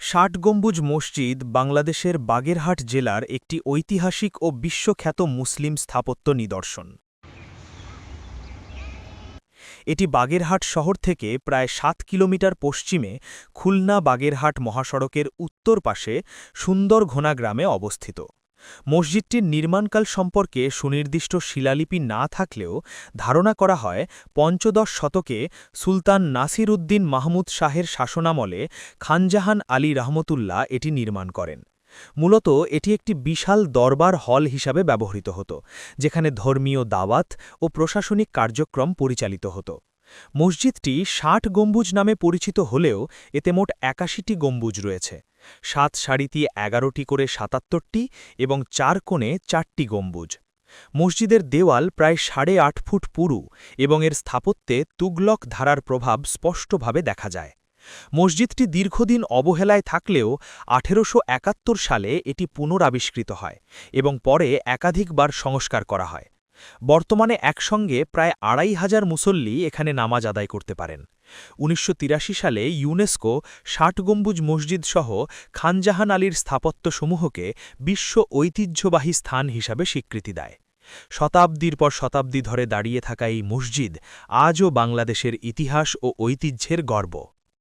ষাট গম্বুজ মসজিদ বাংলাদেশের বাগেরহাট জেলার একটি ঐতিহাসিক ও বিশ্বখ্যাত মুসলিম স্থাপত্য নিদর্শন। এটি বাগেরহাট শহর থেকে প্রায় ৭ কিলোমিটার পশ্চিমে খুলনা-বাগেরহাট মহাসড়কের উত্তর পাশে সুন্দরঘোনা গ্রামে অবস্থিত। মসজিদটির নির্মাণকাল সম্পর্কে সুনির্দিষ্ট শিলালিপি না থাকলেও ধারণা করা হয় পঞ্চদশ শতকে সুলতান নাসির উদ্দিন মাহমুদ শাহের শাসনামলে খানজাহান আলী রহমতুল্লাহ এটি নির্মাণ করেন। মূলত এটি একটি বিশাল দরবার হল হিসাবে ব্যবহৃত হতো, যেখানে ধর্মীয় দাওয়াত ও প্রশাসনিক কার্যক্রম পরিচালিত হতো। মসজিদটি ৬০ গম্বুজ নামে পরিচিত হলেও এতে মোট ৮১টি গম্বুজ রয়েছে। ৭ সারিতে ১১টি করে ৭৭টি এবং ৪ কোণে ৪টি গম্বুজ। মসজিদের দেওয়াল প্রায় ৮.৫ ফুট পুরু এবং এর স্থাপত্যে তুগলক ধারার প্রভাব স্পষ্টভাবে দেখা যায়। মসজিদটি দীর্ঘদিন অবহেলায় থাকলেও ১৮৭১ সালে এটি পুনরাবিষ্কৃত হয় এবং পরে একাধিকবার সংস্কার করা হয়। বর্তমানে একসঙ্গে প্রায় ২৫০০ মুসল্লি এখানে নামাজ আদায় করতে পারেন। ১৯৮৩ সালে ইউনেস্কো ৬০ গম্বুজ মসজিদ সহ খানজাহান আলীর স্থাপত্যসমূহকে বিশ্ব ঐতিহ্যবাহী স্থান হিসাবে স্বীকৃতি দেয়। শতাব্দীর পর শতাব্দী ধরে দাঁড়িয়ে থাকা এই মসজিদ আজও বাংলাদেশের ইতিহাস ও ঐতিহ্যের গর্ব।